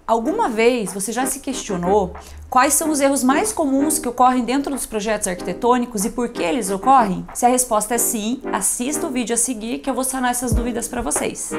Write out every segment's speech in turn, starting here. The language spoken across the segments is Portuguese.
Alguma vez você já se questionou quais são os erros mais comuns que ocorrem dentro dos projetos arquitetônicos e por que eles ocorrem? Se a resposta é sim, assista o vídeo a seguir que eu vou sanar essas dúvidas para vocês.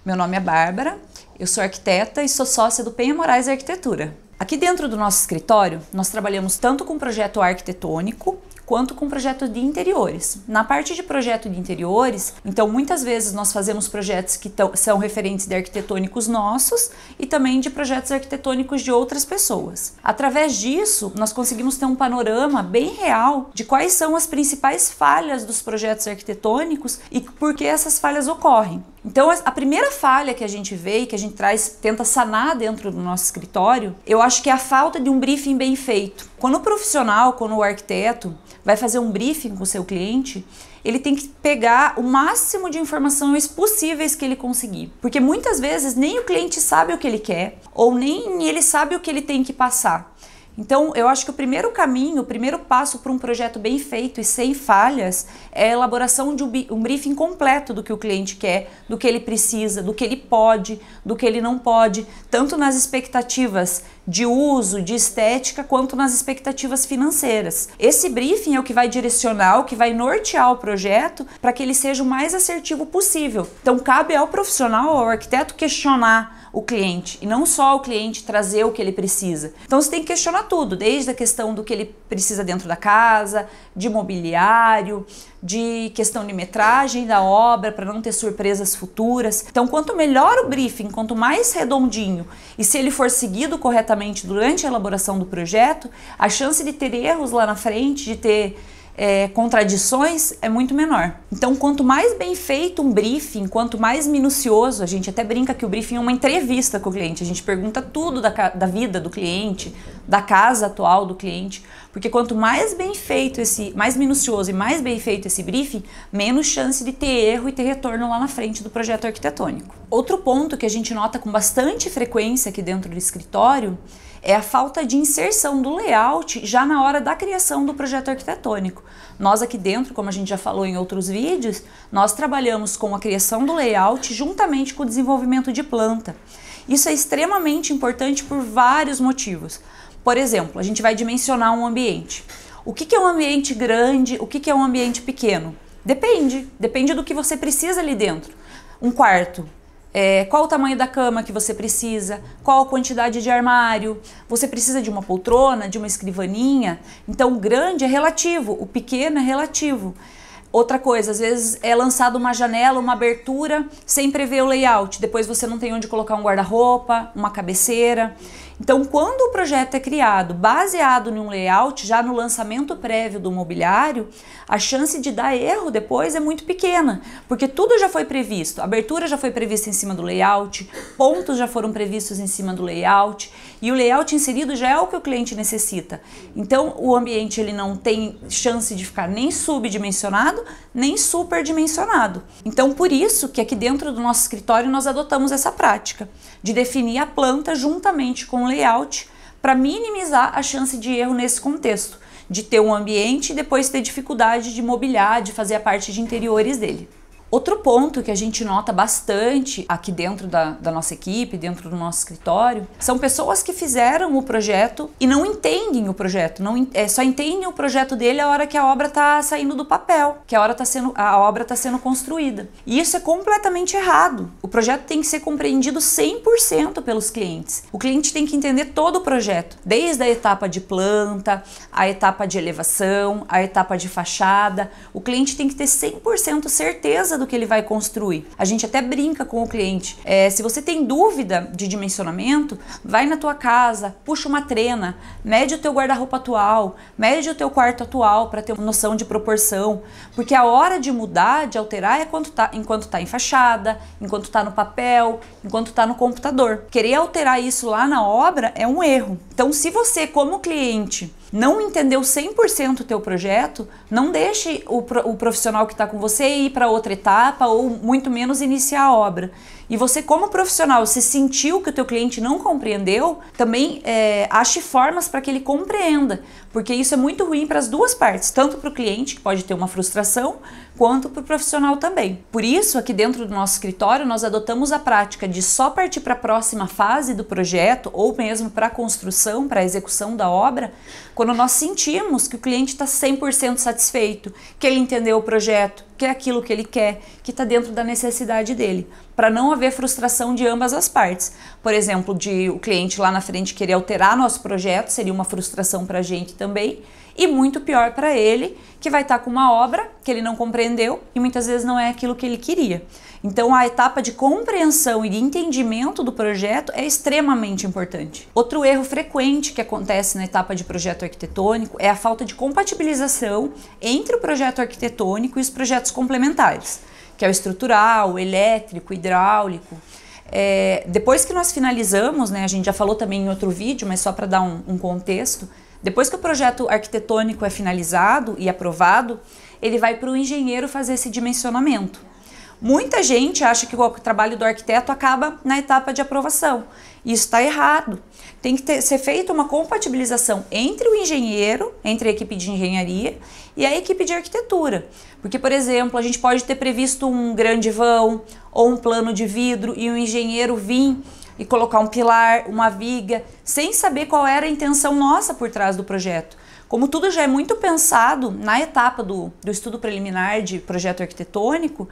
Meu nome é Bárbara, eu sou arquiteta e sou sócia do Penha Moraes Arquitetura. Aqui dentro do nosso escritório, nós trabalhamos tanto com projeto arquitetônico quanto com projeto de interiores. Na parte de projeto de interiores, então muitas vezes nós fazemos projetos que são referentes de arquitetônicos nossos e também de projetos arquitetônicos de outras pessoas. Através disso, nós conseguimos ter um panorama bem real de quais são as principais falhas dos projetos arquitetônicos e por que essas falhas ocorrem. Então, a primeira falha que a gente vê e que a gente tenta sanar dentro do nosso escritório, eu acho que é a falta de um briefing bem feito. Quando o profissional, quando o arquiteto vai fazer um briefing com o seu cliente, ele tem que pegar o máximo de informações possíveis que ele conseguir. Porque muitas vezes nem o cliente sabe o que ele quer, ou nem ele sabe o que ele tem que passar. Então, eu acho que o primeiro caminho, o primeiro passo para um projeto bem feito e sem falhas é a elaboração de um briefing completo do que o cliente quer, do que ele precisa, do que ele pode, do que ele não pode, tanto nas expectativas de uso, de estética, quanto nas expectativas financeiras. Esse briefing é o que vai direcionar, o que vai nortear o projeto para que ele seja o mais assertivo possível. Então, cabe ao profissional, ao arquiteto, questionar o cliente e não só o cliente trazer o que ele precisa. Então você tem que questionar tudo, desde a questão do que ele precisa dentro da casa, de mobiliário, de questão de metragem da obra para não ter surpresas futuras. Então quanto melhor o briefing, quanto mais redondinho e se ele for seguido corretamente durante a elaboração do projeto, a chance de ter erros lá na frente, de ter contradições é muito menor. Então, quanto mais bem feito um briefing, quanto mais minucioso, a gente até brinca que o briefing é uma entrevista com o cliente, a gente pergunta tudo da vida do cliente, da casa atual do cliente, porque quanto mais bem feito mais minucioso e mais bem feito esse briefing, menos chance de ter erro e ter retorno lá na frente do projeto arquitetônico. Outro ponto que a gente nota com bastante frequência aqui dentro do escritório é a falta de inserção do layout já na hora da criação do projeto arquitetônico. Nós aqui dentro, como a gente já falou em outros vídeos, nós trabalhamos com a criação do layout juntamente com o desenvolvimento de planta. Isso é extremamente importante por vários motivos. Por exemplo, a gente vai dimensionar um ambiente. O que é um ambiente grande, o que é um ambiente pequeno? Depende do que você precisa ali dentro. Um quarto. Qual o tamanho da cama que você precisa, qual a quantidade de armário, você precisa de uma poltrona, de uma escrivaninha. Então o grande é relativo, o pequeno é relativo. Outra coisa, às vezes é lançado uma janela, uma abertura sem prever o layout, depois você não tem onde colocar um guarda-roupa, uma cabeceira. Então, quando o projeto é criado baseado em um layout, já no lançamento prévio do mobiliário, a chance de dar erro depois é muito pequena, porque tudo já foi previsto. A abertura já foi prevista em cima do layout, pontos já foram previstos em cima do layout, e o layout inserido já é o que o cliente necessita. Então, o ambiente ele não tem chance de ficar nem subdimensionado, nem superdimensionado. Então, por isso que aqui dentro do nosso escritório nós adotamos essa prática de definir a planta juntamente com o layout para minimizar a chance de erro nesse contexto, de ter um ambiente e depois ter dificuldade de mobiliar, de fazer a parte de interiores dele. Outro ponto que a gente nota bastante aqui dentro da nossa equipe, dentro do nosso escritório, são pessoas que fizeram o projeto e não entendem o projeto, só entendem o projeto dele a hora que a obra está saindo do papel, que a obra está sendo construída. E isso é completamente errado. O projeto tem que ser compreendido 100% pelos clientes. O cliente tem que entender todo o projeto, desde a etapa de planta, a etapa de elevação, a etapa de fachada. O cliente tem que ter 100% certeza do que ele vai construir. A gente até brinca com o cliente. Se você tem dúvida de dimensionamento, vai na tua casa, puxa uma trena, mede o teu guarda-roupa atual, mede o teu quarto atual para ter uma noção de proporção, porque a hora de mudar, de alterar é enquanto tá em fachada, enquanto tá no papel, enquanto tá no computador. Querer alterar isso lá na obra é um erro. Então, se você, como cliente, não entendeu 100% o teu projeto, não deixe o profissional que está com você ir para outra etapa ou muito menos iniciar a obra. e você como profissional se sentiu que o teu cliente não compreendeu, também ache formas para que ele compreenda, porque isso é muito ruim para as duas partes, tanto para o cliente, que pode ter uma frustração, quanto para o profissional também. Por isso, aqui dentro do nosso escritório, nós adotamos a prática de só partir para a próxima fase do projeto, ou mesmo para a construção, para a execução da obra, quando nós sentimos que o cliente está 100% satisfeito, que ele entendeu o projeto, que é aquilo que ele quer, que está dentro da necessidade dele, para não haver frustração de ambas as partes. Por exemplo, de o cliente lá na frente querer alterar nosso projeto, seria uma frustração para a gente também, e muito pior para ele, que vai estar com uma obra que ele não compreendeu e muitas vezes não é aquilo que ele queria. Então a etapa de compreensão e de entendimento do projeto é extremamente importante. Outro erro frequente que acontece na etapa de projeto arquitetônico é a falta de compatibilização entre o projeto arquitetônico e os projetos complementares, que é o estrutural, o elétrico, o hidráulico. Depois que nós finalizamos, né, a gente já falou também em outro vídeo, mas só para dar um contexto, depois que o projeto arquitetônico é finalizado e aprovado, ele vai para o engenheiro fazer esse dimensionamento. Muita gente acha que o trabalho do arquiteto acaba na etapa de aprovação. Isso está errado. Tem que ser feita uma compatibilização entre o engenheiro, entre a equipe de engenharia e a equipe de arquitetura. Porque, por exemplo, a gente pode ter previsto um grande vão ou um plano de vidro e o engenheiro vir e colocar um pilar, uma viga, sem saber qual era a intenção nossa por trás do projeto. Como tudo já é muito pensado na etapa do estudo preliminar de projeto arquitetônico,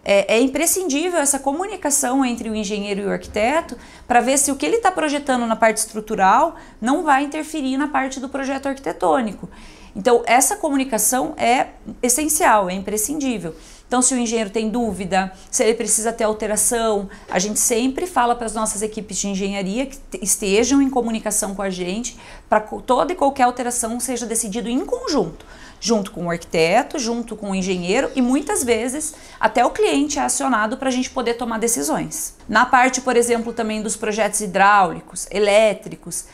é imprescindível essa comunicação entre o engenheiro e o arquiteto para ver se o que ele está projetando na parte estrutural não vai interferir na parte do projeto arquitetônico. Então, essa comunicação é essencial, é imprescindível. Então, se o engenheiro tem dúvida, se ele precisa ter alteração, a gente sempre fala para as nossas equipes de engenharia que estejam em comunicação com a gente para que toda e qualquer alteração seja decidido em conjunto, junto com o arquiteto, junto com o engenheiro e muitas vezes até o cliente é acionado para a gente poder tomar decisões. Na parte, por exemplo, também dos projetos hidráulicos, elétricos,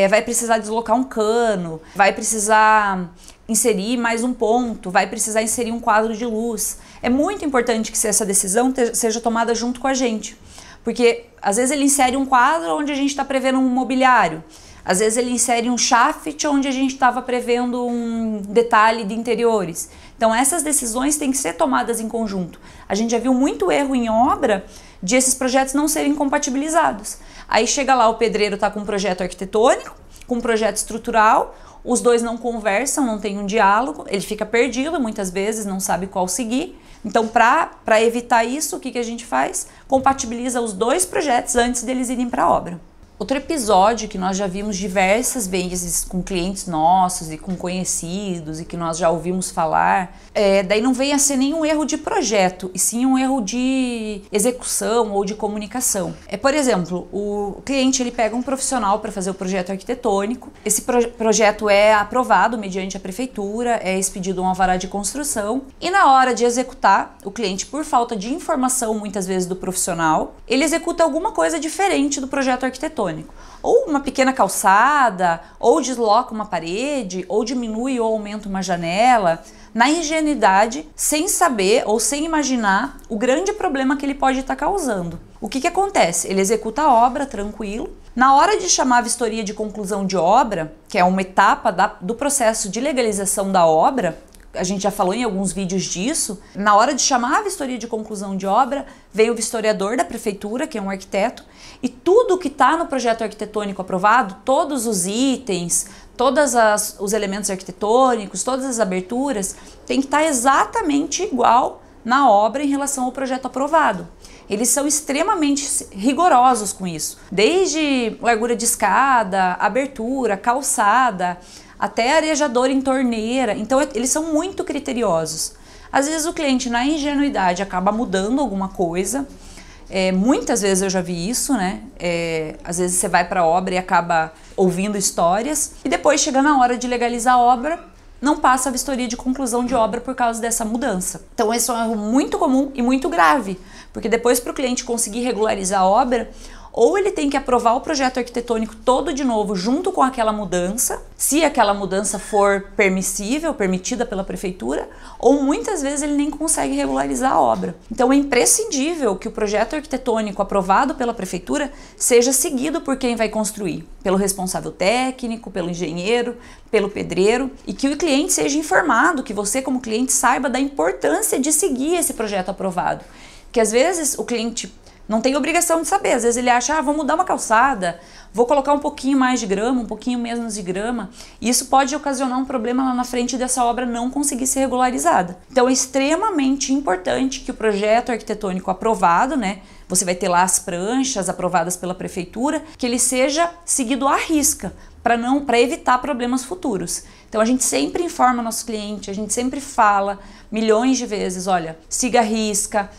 vai precisar deslocar um cano, vai precisar inserir mais um ponto, vai precisar inserir um quadro de luz. É muito importante que essa decisão seja tomada junto com a gente, porque às vezes ele insere um quadro onde a gente está prevendo um mobiliário, às vezes ele insere um shaft onde a gente estava prevendo um detalhe de interiores. Então essas decisões têm que ser tomadas em conjunto. A gente já viu muito erro em obra de esses projetos não serem compatibilizados. Aí chega lá, o pedreiro está com um projeto arquitetônico, com um projeto estrutural, os dois não conversam, não tem um diálogo, ele fica perdido muitas vezes, não sabe qual seguir. Então, para evitar isso, o que a gente faz? Compatibiliza os dois projetos antes deles irem para a obra. Outro episódio que nós já vimos diversas vezes com clientes nossos e com conhecidos e que nós já ouvimos falar, daí não vem a ser nenhum erro de projeto, e sim um erro de execução ou de comunicação. Por exemplo, o cliente ele pega um profissional para fazer o projeto arquitetônico, esse projeto é aprovado mediante a prefeitura, é expedido um alvará de construção e na hora de executar, o cliente, por falta de informação muitas vezes do profissional, ele executa alguma coisa diferente do projeto arquitetônico. Ou uma pequena calçada, ou desloca uma parede, ou diminui ou aumenta uma janela, na ingenuidade, sem saber ou sem imaginar o grande problema que ele pode estar causando. O que acontece? Ele executa a obra tranquilo. Na hora de chamar a vistoria de conclusão de obra, que é uma etapa do processo de legalização da obra, a gente já falou em alguns vídeos disso, na hora de chamar a vistoria de conclusão de obra, vem o vistoriador da prefeitura, que é um arquiteto, e tudo que está no projeto arquitetônico aprovado, todos os itens, todos os elementos arquitetônicos, todas as aberturas, tem que estar exatamente igual na obra em relação ao projeto aprovado. Eles são extremamente rigorosos com isso, desde largura de escada, abertura, calçada, até arejador em torneira. Então eles são muito criteriosos. Às vezes o cliente na ingenuidade acaba mudando alguma coisa, muitas vezes eu já vi isso, né? Às vezes você vai para a obra e acaba ouvindo histórias e depois chega na hora de legalizar a obra, não passa a vistoria de conclusão de obra por causa dessa mudança. Então esse é um erro muito comum e muito grave, porque depois para o cliente conseguir regularizar a obra, ou ele tem que aprovar o projeto arquitetônico todo de novo junto com aquela mudança, se aquela mudança for permissível, permitida pela prefeitura, ou muitas vezes ele nem consegue regularizar a obra. Então é imprescindível que o projeto arquitetônico aprovado pela prefeitura seja seguido por quem vai construir, pelo responsável técnico, pelo engenheiro, pelo pedreiro, e que o cliente seja informado, que você como cliente saiba da importância de seguir esse projeto aprovado. Porque às vezes o cliente não tem obrigação de saber, às vezes ele acha, vou mudar uma calçada, vou colocar um pouquinho mais de grama, um pouquinho menos de grama, e isso pode ocasionar um problema lá na frente dessa obra não conseguir ser regularizada. Então é extremamente importante que o projeto arquitetônico aprovado, né, você vai ter lá as pranchas aprovadas pela prefeitura, que ele seja seguido à risca, para evitar problemas futuros. Então a gente sempre informa nosso cliente, a gente sempre fala milhões de vezes, olha, siga a risca,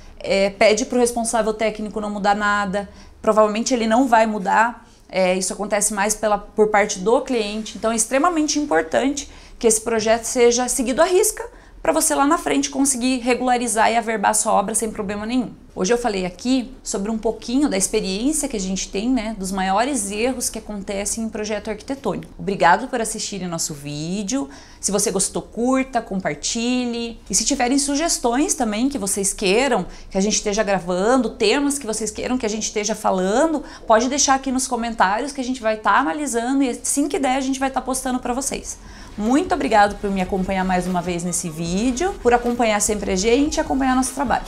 pede para o responsável técnico não mudar nada, provavelmente ele não vai mudar, isso acontece mais por parte do cliente, então é extremamente importante que esse projeto seja seguido à risca para você lá na frente conseguir regularizar e averbar a sua obra sem problema nenhum. Hoje eu falei aqui sobre um pouquinho da experiência que a gente tem, né, dos maiores erros que acontecem em projeto arquitetônico. Obrigado por assistirem nosso vídeo. Se você gostou, curta, compartilhe. E se tiverem sugestões também que vocês queiram que a gente esteja gravando, temas que vocês queiram que a gente esteja falando, pode deixar aqui nos comentários que a gente vai estar analisando e assim que der a gente vai estar postando para vocês. Muito obrigado por me acompanhar mais uma vez nesse vídeo, por acompanhar sempre a gente e acompanhar nosso trabalho.